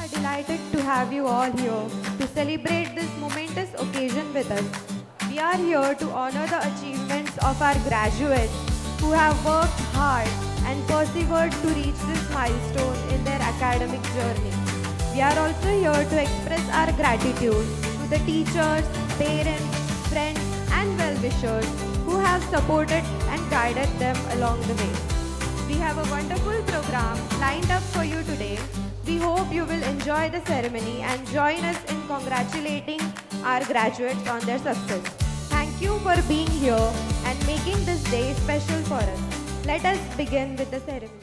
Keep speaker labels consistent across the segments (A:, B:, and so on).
A: are delighted to have you all here to celebrate this momentous occasion with us. We are here to honor the achievements of our graduates who have worked hard and persevered to reach this milestone in their academic journey. We are also here to express our gratitude to the teachers, parents, friends, and well-wishers who have supported and guided them along the way. We have a wonderful program lined up for you today. We hope you will enjoy the ceremony and join us in congratulating our graduates on their success. Thank you for being here and making this day special for us. Let us begin with the ceremony.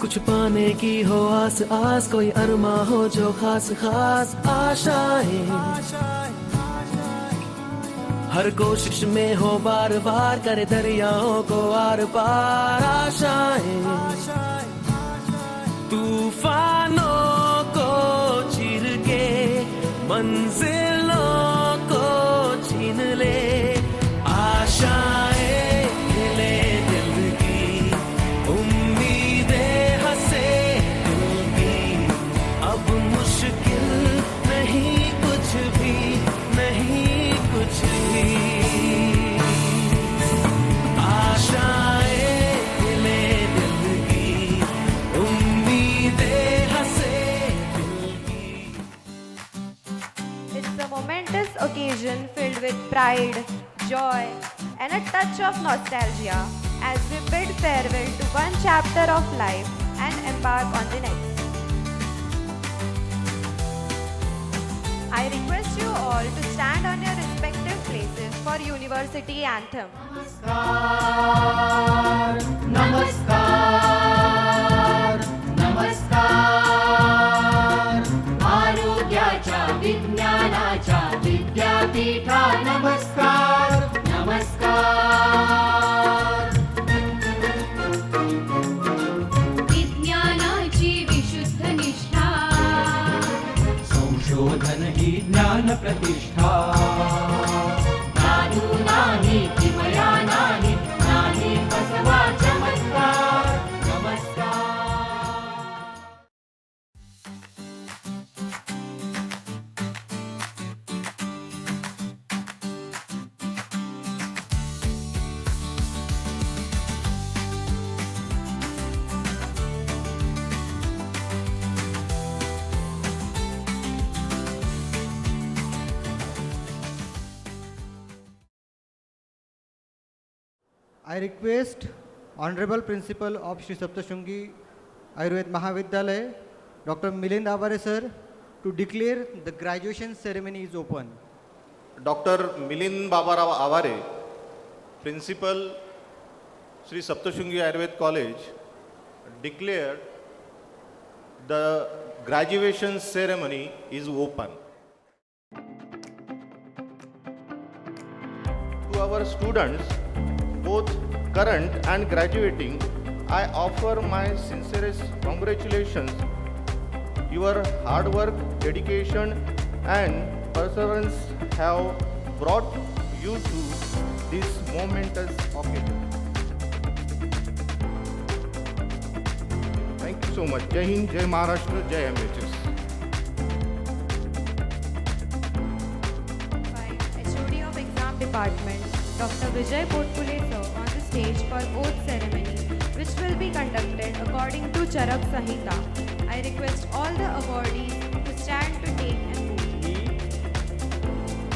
B: कुछ पाने की हो आस आस, कोई अरमा हो जो खास खास आशाएं, हर कोशिश में हो बार बार, करे दरियाओं को आर पार आशाएं, तूफानों को चीर के मंजिलों को छीन ले, आशाएं हिले दिल की, उम्मीदें हंसे दिल की, अब मुश्किल नहीं कुछ भी, नहीं कुछ भी, आशाएं हिले दिल की, उम्मीदें हंसे दिल की।
A: It's a momentous occasion filled with pride, joy, and a touch of nostalgia as we bid farewell to one chapter of life and embark on the next. I request you all to stand on your respective places for University Anthem.
C: नमस्कार नमस्कार आरोग्याच्या विज्ञानाच्या विद्यापीठा नमस्कार नमस्कार
D: विज्ञानाची विशुद्ध निष्ठा
C: संशोधन ही ज्ञान प्रतिष्ठा नानू नाही किमया नाही नाही बसवा चमत्कार नमस्कार
E: I request Honorable Principal of Shri Saptashungi Ayurved Mahavidyalaya, Dr. Milind Avare sir, to declare the graduation ceremony is open.
F: Dr. Milind Babarao Avare, Principal Sri Saptashungi Ayurved College, declared the graduation ceremony is open. To our students, both current and graduating, I offer my sincerest congratulations. Your hard work, dedication, and perseverance have brought you to this momentous occasion. Thank you so much. Jai Hind, Jai Maharashtra, Jai MHS.
A: By HOD of Exam Department, Dr. Vijay Potpule sir on the stage for oath ceremony, which will be conducted according to Charak Samhita. I request all the awardees to stand to take an oath.
G: मी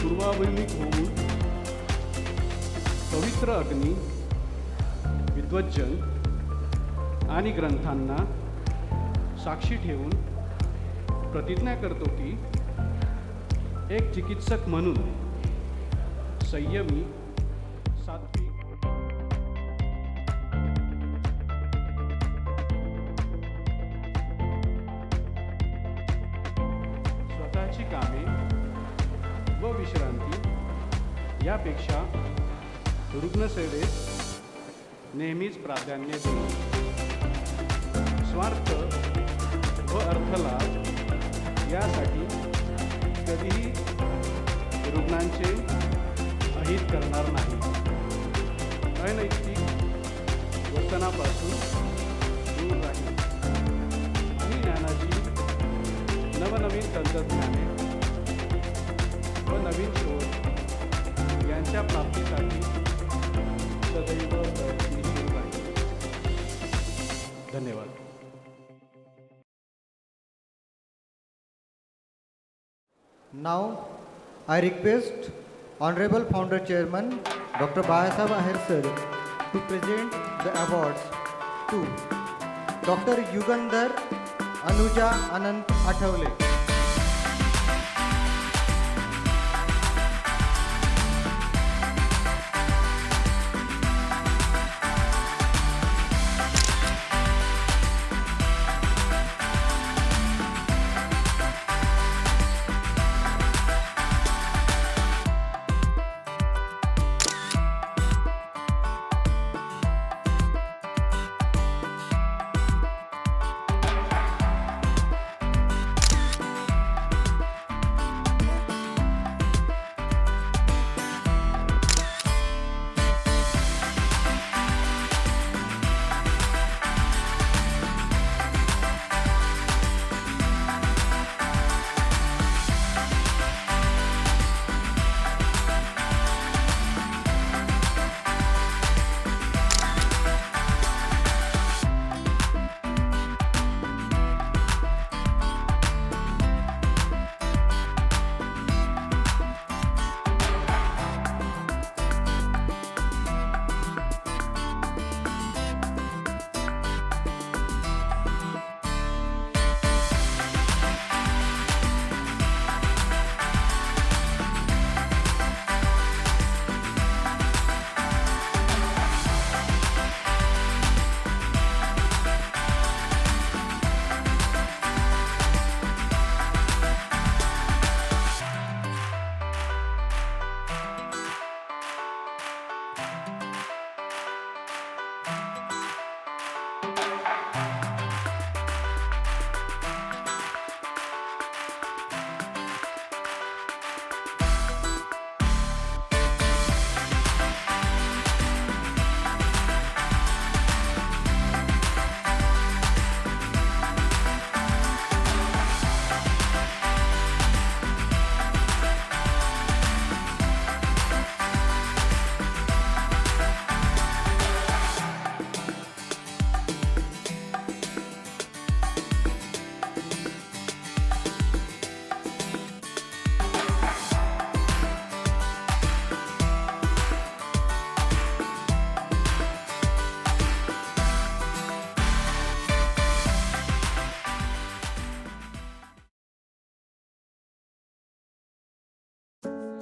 G: पूर्वावैमिक होऊन पवित्र अग्नी, विद्वज्जन आणि ग्रंथांना साक्षी ठेवून प्रतिज्ञा करतो की एक चिकित्सक म्हणून संयमी, सात्विक, स्वतःची कामे व विश्रांती यापेक्षा रुग्णसेवेत नेहमीच प्राधान्य देईल. स्वार्थ व अर्थलाभ यासाठी कधीही रुग्णांचे अहित करणार नाही. अनैतिक व्यसनापासून दूर राहील आणि ज्ञानाची नवनवीन तंत्रज्ञाने व नवीन शोध यांच्या प्राप्तीसाठी सदैव प्रयत्नशील राहील. धन्यवाद.
E: Now, I request Honorable Founder Chairman Dr. Bayasaheb Ahir sir to present the awards to Dr. Yugandhar Anuja Anant Athawale,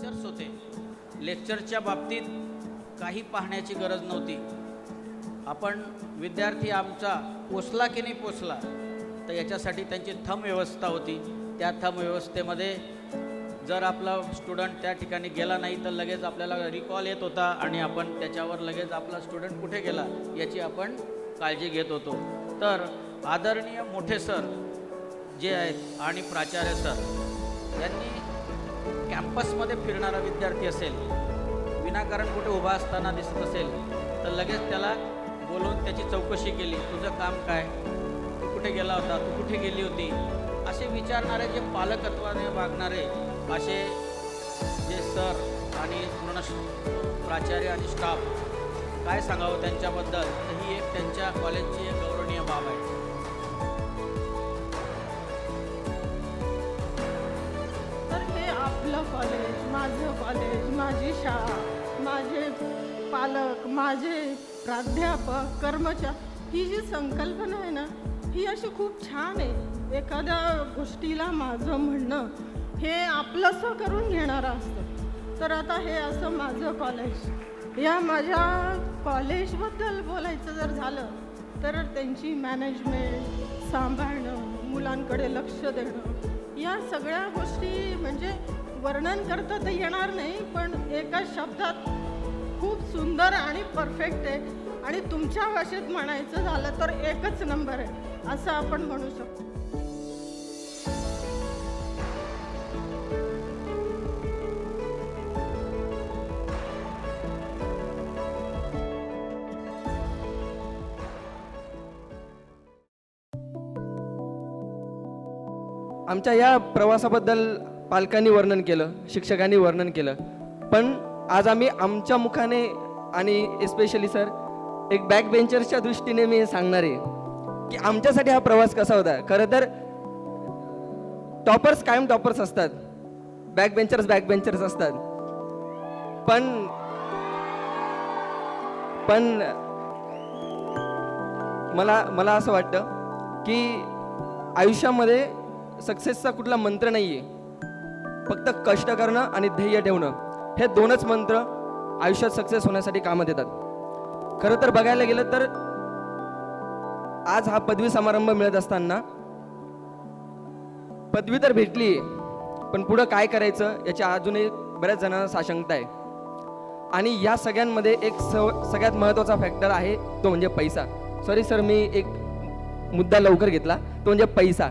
H: lectures होते. लेक्चरच्या बाबतीत काही पाहण्याची गरज नव्हती. आपण विद्यार्थी आमचा पोचला की नाही पोचला तर याच्यासाठी त्यांची थंब व्यवस्था होती. त्या थंब व्यवस्थेमध्ये जर आपला स्टुडंट त्या ठिकाणी गेला नाही तर लगेच आपल्याला रिकॉल येत होता आणि आपण त्याच्यावर लगेच आपला स्टुडंट कुठे गेला याची आपण काळजी घेत होतो. तर आदरणीय मोठे सर जे आहेत आणि प्राचार्य सर यांनी कॅम्पसमध्ये फिरणारा विद्यार्थी असेल, विनाकारण कुठे उभा असताना दिसत असेल तर लगेच त्याला बोलवून त्याची चौकशी केली. तुझं काम काय, तू कुठे गेला होता, तू कुठे गेली होती, असे विचारणारे जे पालकत्वाने वागणारे असे जे सर आणि पूर्ण प्राचार्य आणि स्टाफ काय सांगावं त्यांच्याबद्दल, तर ही एक त्यांच्या कॉलेजची एक गौरवनीय बाब आहे.
I: तर हे आपलं कॉलेज, माझं कॉलेज, माझी शाळा, माझे पालक, माझे प्राध्यापक, कर्मचारी, ही जी संकल्पना आहे ना, ही अशी खूप छान आहे. एखाद्या गोष्टीला माझं म्हणणं हे आपलंसं करून घेणारं असतं. तर आता हे असं माझं कॉलेज, या माझ्या कॉलेजबद्दल बोलायचं जर झालं तर त्यांची मॅनेजमेंट सांभाळणं, मुलांकडे लक्ष देणं, या सगळ्या गोष्टी म्हणजे वर्णन करता तर येणार नाही, पण एका शब्दात खूप सुंदर आणि परफेक्ट आहे. आणि तुमच्या भाषेत म्हणायचं झालं तर एकच नंबर आहे असं आपण म्हणू शकतो.
J: आमच्या या प्रवासाबद्दल पालकांनी वर्णन केलं, शिक्षकांनी वर्णन केलं, पण आज आम्ही आमच्या मुखाने आणि एस्पेशली सर एक बॅक बेंचर्सच्या दृष्टीने मी सांगणार आहे की आमच्यासाठी हा प्रवास कसा होता. खरं तर टॉपर्स कायम टॉपर्स असतात, बॅक बेंचर्स असतात, पण मला असं वाटतं की आयुष्यामध्ये सक्सेसचा कुठला मंत्र नाही आहे, फक्त कष्ट करणं आणि ध्येय ठेवणं, हे दोनच मंत्र आयुष्यात सक्सेस होण्यासाठी कामात येतात. खरं तर बघायला गेलं तर आज हा पदवी समारंभ मिळत असताना पदवी तर भेटली, पण पुढं काय करायचं याची अजूनही बऱ्याच जणांना साशंकता आहे. आणि या सगळ्यांमध्ये एक सगळ्यात महत्त्वाचा फॅक्टर आहे, तो म्हणजे पैसा. सॉरी सर, मी एक मुद्दा लवकर घेतला, तो म्हणजे पैसा.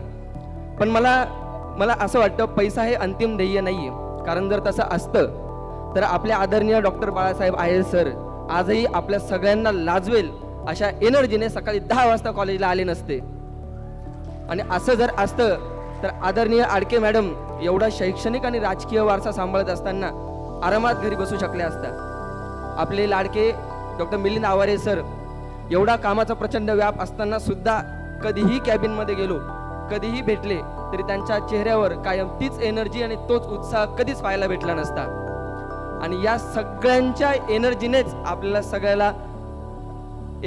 J: पण मला असं वाटतं पैसा हे अंतिम ध्येय नाही आहे. कारण जर तसं असतं तर आपले आदरणीय डॉक्टर बाळासाहेब आहेर सर आजही आपल्या सगळ्यांना लाजवेल अशा एनर्जीने सकाळी 10 वाजता कॉलेजला आले नसते. आणि असं जर असतं तर आदरणीय आडके मॅडम एवढा शैक्षणिक आणि राजकीय वारसा सांभाळत असताना आरामात घरी बसू शकले असता. आपले लाडके डॉक्टर मिलिंद आवारे सर एवढा कामाचा प्रचंड व्याप असताना सुद्धा कधीही कॅबिनमध्ये गेलो, कधीही भेटले तरी त्यांच्या चेहऱ्यावर कायम तीच एनर्जी आणि तोच उत्साह कधीच पाहायला भेटला नसता. आणि या सगळ्यांच्या एनर्जीनेच आपल्याला सगळ्याला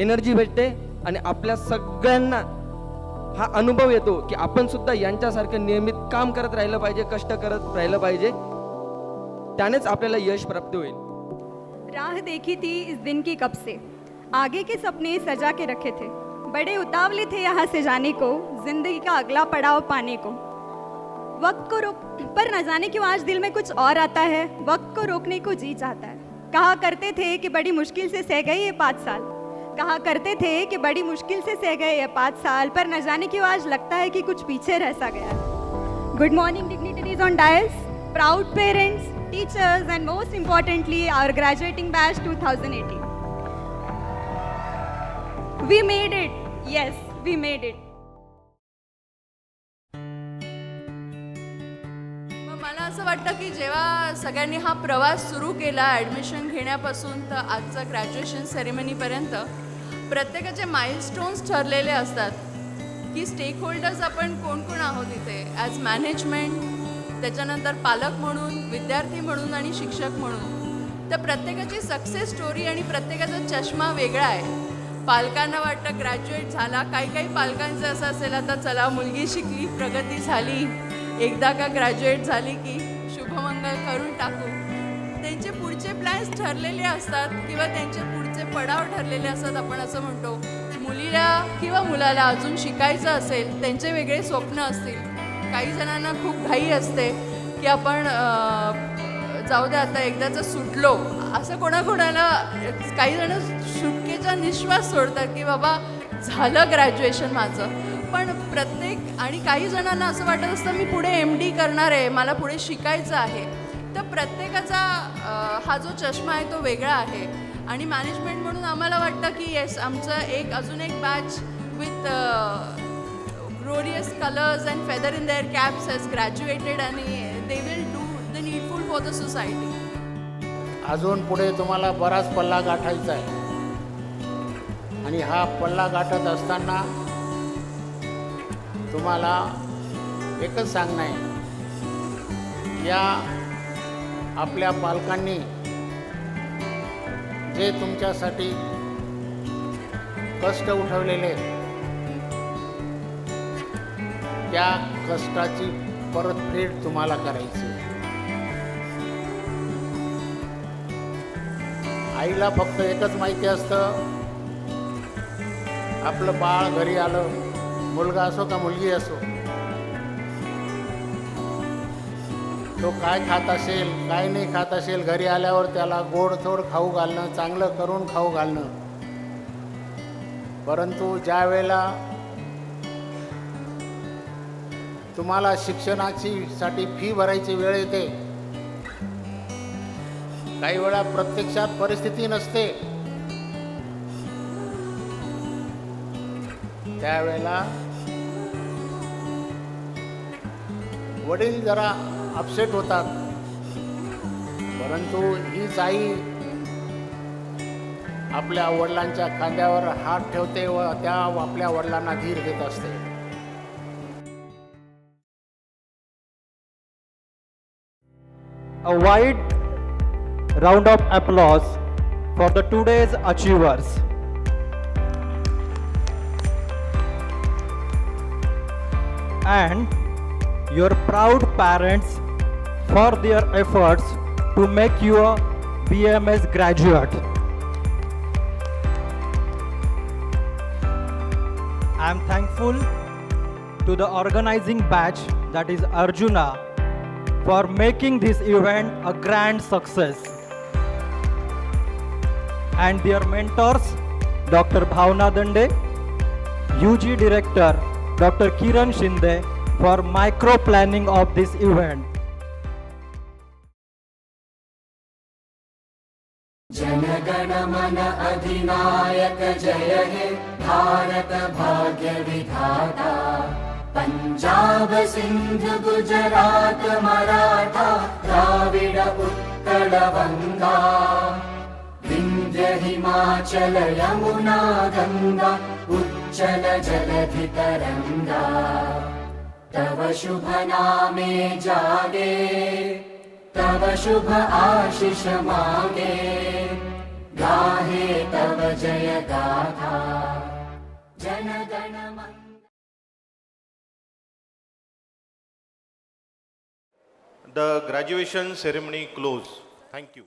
J: एनर्जी भेटते आणि आपल्या सगळ्यांना हा अनुभव येतो की आपण सुद्धा यांच्यासारखं नियमित काम करत राहिलं पाहिजे, कष्ट करत राहिलं पाहिजे, त्यानेच आपल्याला यश प्राप्त होईल.
A: राह देखी थी इस दिन की कब से, आगे के सपने सजा के रखे थे, बड़े उतावले थे यहाँ से जाने को, जिंदगी का अगला पड़ाव पाने को. वक्त को रोक पर न जाने क्यों आज दिल में कुछ और आता है, वक्त को रोकने को जी चाहता है. कहा करते थे कि बड़ी मुश्किल से सह गए ये 5 साल, कहा करते थे कि बड़ी मुश्किल से सह गए ये 5 साल, पर न जाने क्यों आज लगता है कि कुछ पीछे रह सा गया. Good morning dignitaries on dais, proud parents, teachers, and most importantly our graduating batch 2018. We made it. Yes, we made it.
K: मला असं वाटतं की जेव्हा सगळ्यांनी हा प्रवास सुरू केला ॲडमिशन घेण्यापासून तर आजचं ग्रॅज्युएशन सेरेमनीपर्यंत, प्रत्येकाचे माइलस्टोन्स ठरलेले असतात की स्टेक होल्डर्स आपण कोण कोण आहोत इथे, ॲज मॅनेजमेंट, त्याच्यानंतर पालक म्हणून, विद्यार्थी म्हणून आणि शिक्षक म्हणून. तर प्रत्येकाची सक्सेस स्टोरी आणि प्रत्येकाचा चष्मा वेगळा आहे. पालकांना वाटतं ग्रॅज्युएट झाला, काही पालकांचं असं असेल आता चला मुलगी शिकली, प्रगती झाली, एकदा का ग्रॅज्युएट झाली की शुभमंगल करून टाकू. त्यांचे पुढचे प्लॅन्स ठरलेले असतात किंवा त्यांचे पुढचे पडाव ठरलेले असतात. आपण असं म्हणतो मुलीला किंवा मुलाला अजून शिकायचं असेल, त्यांचे वेगळे स्वप्न असतील. काही जणांना खूप घाई असते की आपण जाऊ दे आता एकदाचं सुटलो, असं कोणाकोणाला. काही जण सुटकेचा निश्वास सोडतात की बाबा झालं ग्रॅज्युएशन माझं. पण आणि काही जणांना असं वाटत असतं मी पुढे MD करणार आहे, मला पुढे शिकायचं आहे. तर प्रत्येकाचा हा जो चष्मा आहे तो वेगळा आहे. आणि मॅनेजमेंट म्हणून आम्हाला वाटतं की येस, आमचं अजून एक batch with glorious colors and feather in their caps has graduated and they will do the needful for the society.
L: अजून पुढे तुम्हाला बराच पल्ला गाठायचा आहे आणि हा पल्ला गाठत असताना तुम्हाला एकच सांगणं आहे, या आपल्या पालकांनी जे तुमच्यासाठी कष्ट उठवलेले त्या कष्टाची परतफेड तुम्हाला करायची. आईला फक्त एकच माहिती असतं, आपलं बाळ घरी आलं, मुलगा असो का मुलगी असो, तो काय खात असेल काय नाही खात असेल, घरी आल्यावर त्याला गोडथोड खाऊ घालणं, चांगलं करून खाऊ घालणं. परंतु ज्या वेळेला तुम्हाला शिक्षणासाठी फी भरायची वेळ येते, काही वेळा प्रत्यक्षात परिस्थिती नसते, त्यावेळेला वडील जरा अपसेट होतात. परंतु हीच आई आपल्या वडिलांच्या खांद्यावर हात ठेवते व त्या आपल्या वडिलांना धीर देत असते.
M: A wide round of applause for the today's achievers. And your proud parents for their efforts to make you a BMS graduate. I am thankful to the organizing batch, that is Arjuna, for making this event a grand success, and their mentors Dr. Bhavna Dande, UG Director Dr. Kiran Shinde, for micro planning of this event.
C: जनगण मन अधिनायक जय हे भारत भाग्य विधाता. पंजाब सिंध गुजरात मराठा द्राविड उत्कल गंगा. विंध्य हिमाचल यमुना गंगा उच्चल जलधि तरंगा. तव शुभ नामे जागे तव शुभ आशीष मागे. गाहे तव जय गाथा जन गण मन.
F: The graduation ceremony close. Thank you.